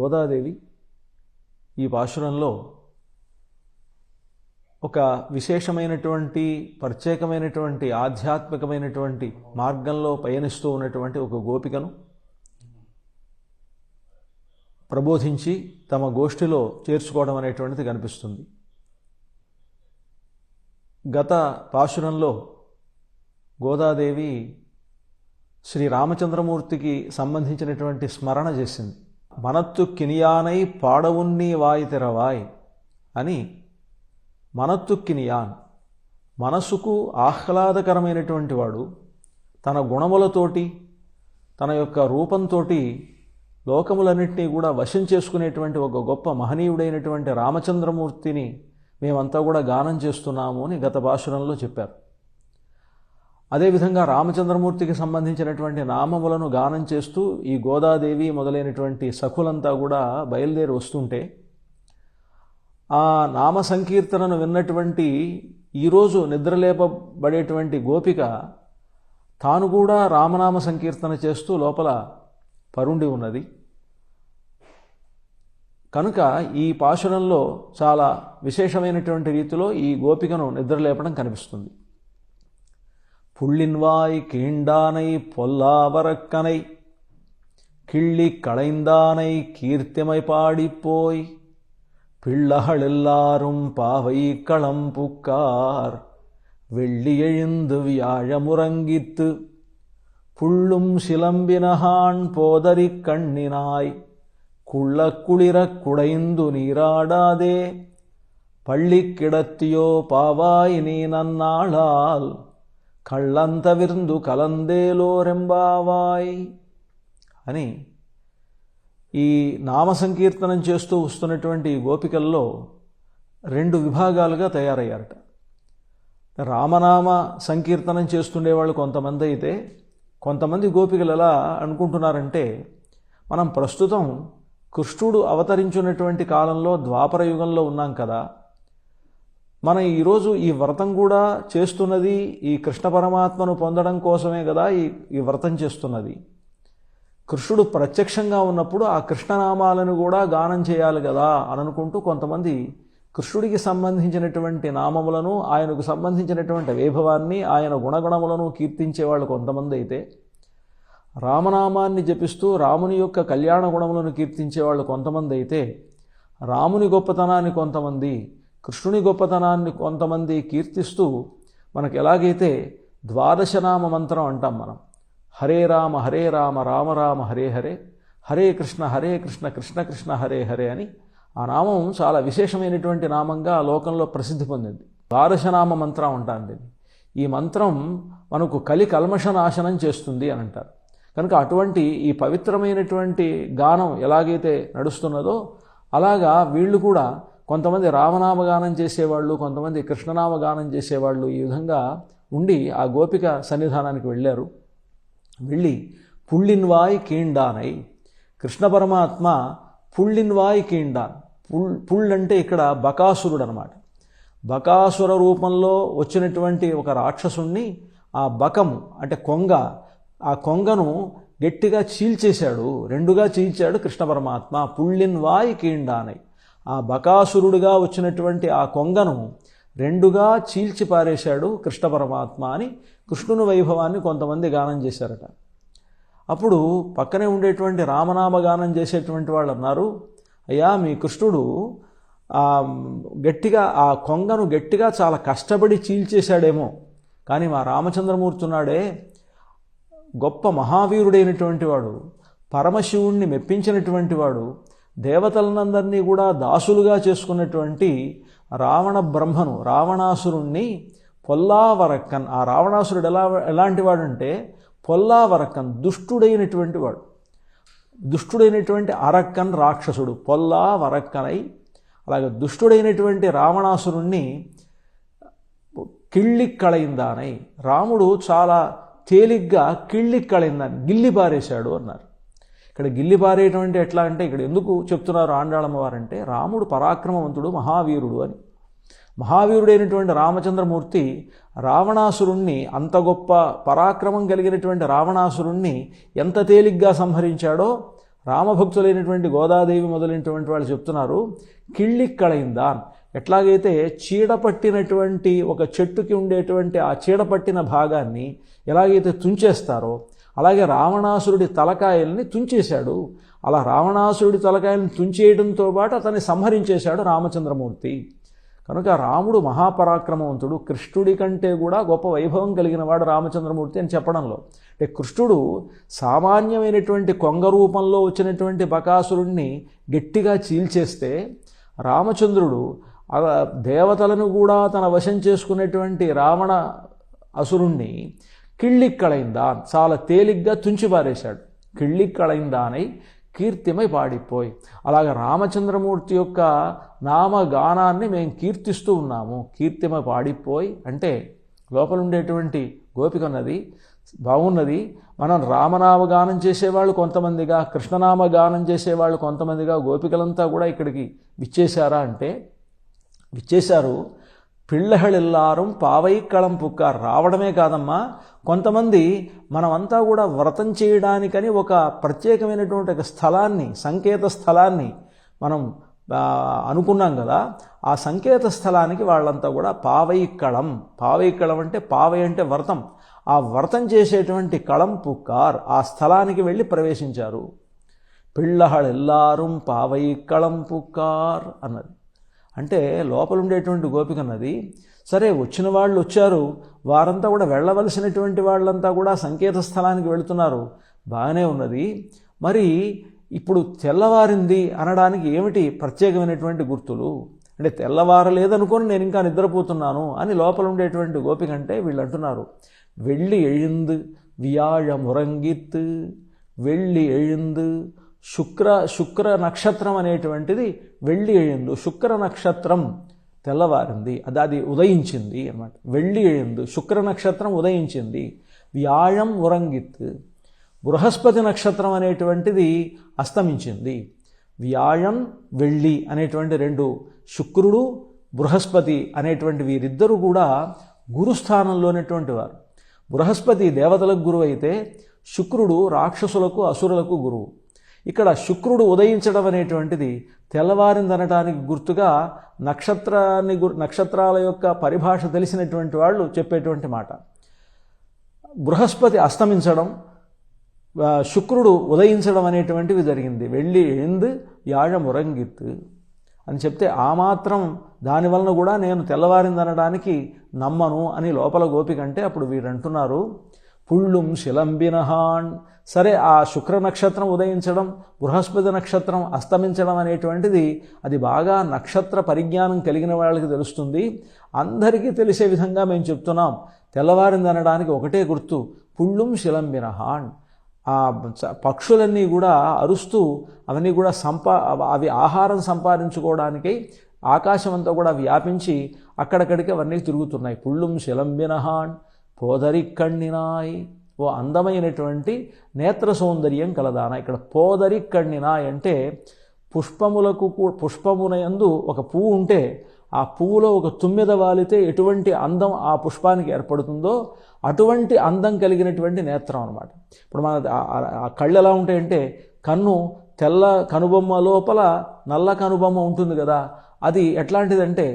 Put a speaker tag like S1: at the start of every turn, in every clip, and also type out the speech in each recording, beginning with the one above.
S1: గోదాదేవి ఈ పాశురంలో ఒక విశేషమైనటువంటి ప్రత్యేకమైనటువంటి ఆధ్యాత్మికమైనటువంటి మార్గంలో పయనిస్తూ ఉన్నటువంటి ఒక గోపికను ప్రబోధించి తమ గోష్ఠిలో చేర్చుకోవడం అనేటువంటిది కనిపిస్తుంది. గత పాశురంలో గోదాదేవి శ్రీరామచంద్రమూర్తికి సంబంధించినటువంటి స్మరణ చేసింది. మనత్తు కినియానై పాడవున్ని వాయి తెరవాయ్ అని. మనత్తు కినియాన్, మనసుకు ఆహ్లాదకరమైనటువంటి వాడు, తన గుణములతోటి తన యొక్క రూపంతో లోకములన్నింటినీ కూడా వశం చేసుకునేటువంటి ఒక గొప్ప మహనీయుడైనటువంటి రామచంద్రమూర్తిని మేమంతా కూడా గానం చేస్తున్నాము అని గత పాశురంలో చెప్పారు. అదేవిధంగా రామచంద్రమూర్తికి సంబంధించినటువంటి నామములను గానం చేస్తూ ఈ గోదాదేవి మొదలైనటువంటి సఖులంతా కూడా బయలుదేరి వస్తుంటే ఆ నామ సంకీర్తనను విన్నటువంటి ఈరోజు నిద్రలేపబడేటువంటి గోపిక తాను కూడా రామనామ సంకీర్తన చేస్తూ లోపల పరుండి ఉన్నది. కనుక ఈ పాశురంలో చాలా విశేషమైనటువంటి రీతిలో ఈ గోపికను నిద్రలేపడం కనిపిస్తుంది. పుళ్ళిన్వాయ్ కీండానై పొల్లావరక్కనై కిళ్ళి కళైందానై కీర్తిమై పాడిపోయ్ பிள்ளகளெல்லாரும் பாவை களம்புக்கார் வெள்ளி எழுந்து வியாழமுறங்கித்து புள்ளும் சிலம்பினகான் போதறி கண்ணினாய் குள்ள குளிரக் குடைந்து நீராடாதே பள்ளி கிடத்தியோ பாவாய் நீ நன்னாளால் కళ్ళంతవిర్దు కలందేలోరెంబావాయ్ అని ఈ నామ సంకీర్తనం చేస్తూ వస్తున్నటువంటి గోపికల్లో రెండు విభాగాలుగా తయారయ్యారట. రామనామ సంకీర్తనం చేస్తుండేవాళ్ళు కొంతమంది అయితే, కొంతమంది గోపికలు ఎలా అనుకుంటున్నారంటే, మనం ప్రస్తుతం కృష్ణుడు అవతరించున్నటువంటి కాలంలో ద్వాపర యుగంలో ఉన్నాం కదా, మనం ఈరోజు ఈ వ్రతం కూడా చేస్తున్నది ఈ కృష్ణ పరమాత్మను పొందడం కోసమే కదా ఈ వ్రతం చేస్తున్నది. కృష్ణుడు ప్రత్యక్షంగా ఉన్నప్పుడు ఆ కృష్ణనామాలను కూడా గానం చేయాలి కదా అని అనుకుంటూ కొంతమంది కృష్ణుడికి సంబంధించినటువంటి నామములను, ఆయనకు సంబంధించినటువంటి వైభవాన్ని, ఆయన గుణగణములను కీర్తించేవాళ్ళు కొంతమంది అయితే, రామనామాన్ని జపిస్తూ రాముని యొక్క కళ్యాణ గుణములను కీర్తించేవాళ్ళు కొంతమంది అయితే, రాముని గొప్పతనాన్ని కొంతమంది, కృష్ణుని గొప్పతనాన్ని కొంతమంది కీర్తిస్తూ మనకు ఎలాగైతే ద్వాదశనామ మంత్రం అంటాం మనం, హరే రామ రామ రామ హరే హరే, హరే కృష్ణ కృష్ణ కృష్ణ హరే హరే అని ఆ నామం చాలా విశేషమైనటువంటి నామంగా లోకంలో ప్రసిద్ధి పొందింది. ద్వాదశనామ మంత్రం అంటాం దీన్ని. ఈ మంత్రం మనకు కలి కల్మష నాశనం చేస్తుంది అని అంటారు. కనుక అటువంటి ఈ పవిత్రమైనటువంటి గానం ఎలాగైతే నడుస్తున్నదో అలాగా వీళ్ళు కూడా కొంతమంది రామనామ గానం చేసేవాళ్ళు, కొంతమంది కృష్ణనామ గానం చేసేవాళ్ళు ఈ విధంగా ఉండి ఆ గోపిక సన్నిధానానికి వెళ్ళారు. వెళ్ళి పుళ్ళిన్వాయ్ కీండానై, కృష్ణ పరమాత్మ పుళ్ళిన్వాయ్ కీండాన్, పుల్ అంటే ఇక్కడ బకాసురుడు అనమాట. బకాసుర రూపంలో వచ్చినటువంటి ఒక రాక్షసుణ్ణి ఆ బకము అంటే కొంగ, ఆ కొంగను గట్టిగా చీల్చేశాడు, రెండుగా చీల్చాడు కృష్ణ పరమాత్మ. పుళ్ళిన్వాయ్ కీండానై, ఆ బకాసురుడుగా వచ్చినటువంటి ఆ కొంగను రెండుగా చీల్చి పారేశాడు కృష్ణ పరమాత్మ అని కృష్ణుని వైభవాన్ని కొంతమంది గానం చేశారట. అప్పుడు పక్కనే ఉండేటువంటి రామనామ గానం చేసేటువంటి వాళ్ళు అన్నారు, అయ్యా మీ కృష్ణుడు గట్టిగా ఆ కొంగను గట్టిగా చాలా కష్టపడి చీల్చేశాడేమో, కానీ మా రామచంద్రమూర్తి ఉన్నాడే గొప్ప మహావీరుడైనటువంటి వాడు, పరమశివుణ్ణి మెప్పించినటువంటి వాడు, దేవతలనందరినీ కూడా దాసులుగా చేసుకున్నటువంటి రావణ బ్రహ్మను, రావణాసురుణ్ణి పొల్లావరక్కన్, ఆ రావణాసురుడు ఎలాంటి వాడంటే పొల్లావరక్కన్, దుష్టుడైనటువంటి వాడు, దుష్టుడైనటువంటి అరక్కన్ రాక్షసుడు, పొల్లావరక్కనై అలాగే దుష్టుడైనటువంటి రావణాసురుణ్ణి కిళ్ళి కళయిందానై, రాముడు చాలా తేలిగ్గా కిళ్ళి కళయిందాన్ని గిల్లిపారేశాడు అన్నారు. ఇక్కడ గిల్లిపారేటువంటి ఎట్లా అంటే ఇక్కడ ఎందుకు చెప్తున్నారు ఆండాళమ్మ వారంటే, రాముడు పరాక్రమవంతుడు, మహావీరుడు అని. మహావీరుడైనటువంటి రామచంద్రమూర్తి రావణాసురుణ్ణి, అంత గొప్ప పరాక్రమం కలిగినటువంటి రావణాసురుణ్ణి ఎంత తేలిగ్గా సంహరించాడో రామభక్తులైనటువంటి గోదాదేవి మొదలైనటువంటి వాళ్ళు చెప్తున్నారు, కిళ్ళిక్కళైందాన్, ఎట్లాగైతే చీడపట్టినటువంటి ఒక చెట్టుకి ఉండేటువంటి ఆ చీడపట్టిన భాగాన్ని ఎలాగైతే తుంచేస్తారో అలాగే రావణాసురుడి తలకాయల్ని తుంచేశాడు. అలా రావణాసురుడి తలకాయలను తుంచేయడంతో పాటు అతన్ని సంహరించేశాడు రామచంద్రమూర్తి. కనుక రాముడు మహాపరాక్రమవంతుడు, కృష్ణుడి కంటే కూడా గొప్ప వైభవం కలిగిన వాడు రామచంద్రమూర్తి అని చెప్పడంలో. అంటే కృష్ణుడు సామాన్యమైనటువంటి కొంగ రూపంలో వచ్చినటువంటి బకాసురుణ్ణి గట్టిగా చీల్చేస్తే, రామచంద్రుడు దేవతలను కూడా తన వశం చేసుకునేటువంటి రావణ అసురుణ్ణి కిళ్ళిక్కళైందాన్, చాలా తేలిగ్గా తుంచిపారేశాడు. కిళ్ళిక్కళైందానై కీర్తిమై పాడిపోయి. అలాగ రామచంద్రమూర్తి యొక్క నామగానాన్ని మేము కీర్తిస్తూ ఉన్నాము. కీర్తిమై పాడిపోయి అంటే లోపల ఉండేటువంటి గోపికన్నది బాగున్నది. మనం రామనామగానం చేసేవాళ్ళు కొంతమందిగా, కృష్ణనామగానం చేసేవాళ్ళు కొంతమందిగా గోపికలంతా కూడా ఇక్కడికి విచ్చేశారా అంటే విచ్చేశారు. పిళ్ళహళెల్లారం పావైక్కళం పుక్కారు, రావడమే కాదమ్మా, కొంతమంది మనమంతా కూడా వ్రతం చేయడానికని ఒక ప్రత్యేకమైనటువంటి ఒక స్థలాన్ని, సంకేత స్థలాన్ని మనం అనుకున్నాం కదా, ఆ సంకేత స్థలానికి వాళ్ళంతా కూడా పావైక్కళం, పావైక్కళం అంటే పావై అంటే వ్రతం, ఆ వ్రతం చేసేటువంటి కళం పుక్కార్, ఆ స్థలానికి వెళ్ళి ప్రవేశించారు. పిళ్ళహళెల్లారం పావైక్కళం పుక్కార్ అన్నది. అంటే లోపల ఉండేటువంటి గోపిక అన్నది, సరే వచ్చిన వాళ్ళు వచ్చారు, వారంతా కూడా వెళ్ళవలసినటువంటి వాళ్ళంతా కూడా సంకేత స్థలానికి వెళుతున్నారు, బాగానే ఉన్నది. మరి ఇప్పుడు తెల్లవారింది అనడానికి ఏమిటి ప్రత్యేకమైనటువంటి గుర్తులు? అంటే తెల్లవారలేదనుకొని నేను ఇంకా నిద్రపోతున్నాను అని లోపల ఉండేటువంటి గోపిక అంటే వీళ్ళు అంటున్నారు, వెళ్ళి ఎഴുந்து వ్యాళమురంగిత్, వెళ్ళి ఎഴുந்து శుక్ర నక్షత్రం అనేటువంటిది వెళ్ళి ఎഴുந்து, శుక్ర నక్షత్రం తెల్లవారింది, అది ఉదయించింది అన్నమాట. వెళ్ళి ఎഴുந்து శుక్ర నక్షత్రం ఉదయించింది. వ్యాళం ఉరంగిత్, బృహస్పతి నక్షత్రం అనేటువంటిది అస్తమించింది. వ్యాళం వెళ్ళి అనేటువంటి రెండు, శుక్రుడు బృహస్పతి అనేటువంటి వీరిద్దరూ కూడా గురుస్థానంలోనేటువంటి వారు. బృహస్పతి దేవతలకు గురువు అయితే శుక్రుడు రాక్షసులకు అసురులకు గురువు. ఇక్కడ శుక్రుడు ఉదయించడం అనేటువంటిది తెల్లవారిందనటానికి గుర్తుగా నక్షత్రాల యొక్క పరిభాష తెలిసినటువంటి వాళ్ళు చెప్పేటువంటి మాట. బృహస్పతి అస్తమించడం, శుక్రుడు ఉదయించడం అనేటువంటివి జరిగింది. వెళ్ళి ఎందు యాഴమురంగిత్ అని చెప్తే ఆ మాత్రం దానివలన కూడా నేను తెల్లవారిందనడానికి నమ్మను అని లోపల గోపిక అంటే అప్పుడు వీరంటున్నారు, పుళ్ళుం శిలంబినహాన్. సరే, ఆ శుక్ర నక్షత్రం ఉదయించడం, బృహస్పతి నక్షత్రం అస్తమించడం అనేటువంటిది అది బాగా నక్షత్ర పరిజ్ఞానం కలిగిన వాళ్ళకి తెలుస్తుంది. అందరికీ తెలిసే విధంగా మేము చెప్తున్నాం. తెల్లవారిందనడానికి ఒకటే గుర్తు, పుళ్ళుం శిలంబినహాన్. ఆ పక్షులన్నీ కూడా అరుస్తూ అవన్నీ కూడా అవి ఆహారం సంపాదించుకోవడానికి ఆకాశం అంతా కూడా వ్యాపించి అక్కడక్కడికి అవన్నీ తిరుగుతున్నాయి. పుళ్ళుం శిలంబినహాన్ పోదరిక్కణ్ణినాయ్, ఓ అందమైనటువంటి నేత్ర సౌందర్యం కలదాన. ఇక్కడ పోదరిక్కణ్ణినాయ్ అంటే పుష్పమునందు ఒక పువ్వు ఉంటే ఆ పువ్వులో ఒక తుమ్మెద వాలితే ఎటువంటి అందం ఆ పుష్పానికి ఏర్పడుతుందో అటువంటి అందం కలిగినటువంటి నేత్రం అన్నమాట. ఇప్పుడు మన ఆ కళ్ళు ఎలా ఉంటాయంటే, కన్ను తెల్ల కనుబొమ్మ లోపల నల్ల కనుబొమ్మ ఉంటుంది కదా, అది ఎట్లాంటిదంటే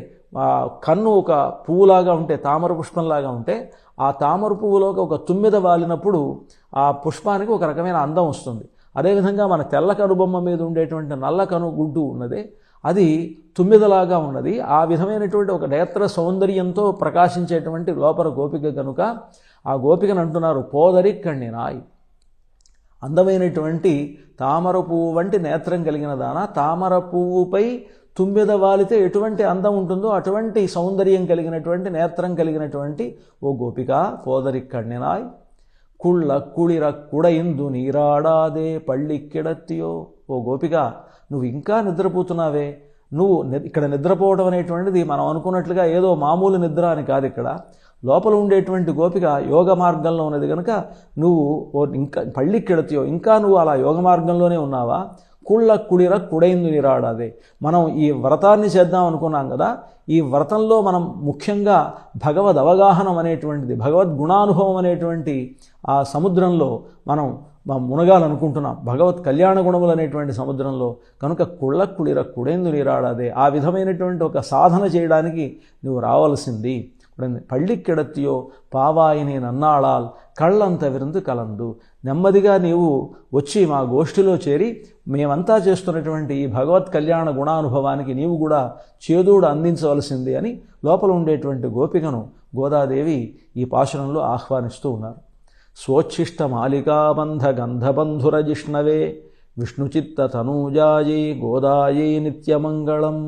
S1: కన్ను ఒక పువ్వులాగా ఉంటే, తామర పుష్పంలాగా ఉంటే, ఆ తామర పువ్వులోకి ఒక తుమ్మెద వాలినప్పుడు ఆ పుష్పానికి ఒక రకమైన అందం వస్తుంది. అదేవిధంగా మన తెల్ల కనుబొమ్మ మీద ఉండేటువంటి నల్ల కను గుడ్డు ఉన్నది, అది తుమ్మెదలాగా ఉన్నది. ఆ విధమైనటువంటి ఒక నేత్ర సౌందర్యంతో ప్రకాశించేటువంటి లోపల గోపిక కనుక ఆ గోపికను అంటున్నారు పోదరిక్కణ్ణినాయ్, అందమైనటువంటి తామర పువ్వు వంటి నేత్రం కలిగిన దాన. తామర పువ్వుపై తుమ్మెద వాలితే ఎటువంటి అందం ఉంటుందో అటువంటి సౌందర్యం కలిగినటువంటి నేత్రం కలిగినటువంటి ఓ గోపిక పోదరిక్కణ్ణినాయ్. కుళ్ళ కుళిర కుడయిందు నీరాడాదే పళ్ళిక్కిడత్తియో. ఓ గోపిక, నువ్వు ఇంకా నిద్రపోతున్నావే. నువ్వు ఇక్కడ నిద్రపోవడం అనేటువంటిది మనం అనుకున్నట్లుగా ఏదో మామూలు నిద్ర అని కాదు. ఇక్కడ లోపల ఉండేటువంటి గోపిక యోగ మార్గంలో ఉన్నది కనుక నువ్వు ఇంకా పళ్ళిక్కిడత్తియో, ఇంకా నువ్వు అలా యోగ మార్గంలోనే ఉన్నావా. కుళ్ళ కుడిర కుడైందు నీరాడాదే. మనం ఈ వ్రతాన్ని చేద్దాం అనుకున్నాం కదా, ఈ వ్రతంలో మనం ముఖ్యంగా భగవద్ అవగాహనం అనేటువంటిది, భగవద్ గుణానుభవం అనేటువంటి ఆ సముద్రంలో మనం మునగాలనుకుంటున్నాం, భగవత్ కళ్యాణ గుణములు అనేటువంటి సముద్రంలో. కనుక కుళ్ళ కుడిర కుడైందు నీరాడాదే, ఆ విధమైనటువంటి ఒక సాధన చేయడానికి నువ్వు రావాల్సింది. పళ్ళిక్కెడత్తియో పావాయిని నన్నాళాల్ కళ్ళంత విருந்து కలందు. నెమ్మదిగా నీవు వచ్చి మా గోష్ఠిలో చేరి మేమంతా చేస్తున్నటువంటి ఈ భగవత్ కళ్యాణ గుణానుభవానికి నీవు కూడా చేదోడు అందించవలసింది అని లోపల ఉండేటువంటి గోపికను గోదాదేవి ఈ పాశురంలో ఆహ్వానిస్తూ ఉన్నారు. స్వోచ్ఛిష్ట మాలికాబంధ గంధబంధుర జిష్ణవే విష్ణుచిత్త తనూజాయై గోదాయై నిత్యమంగళం.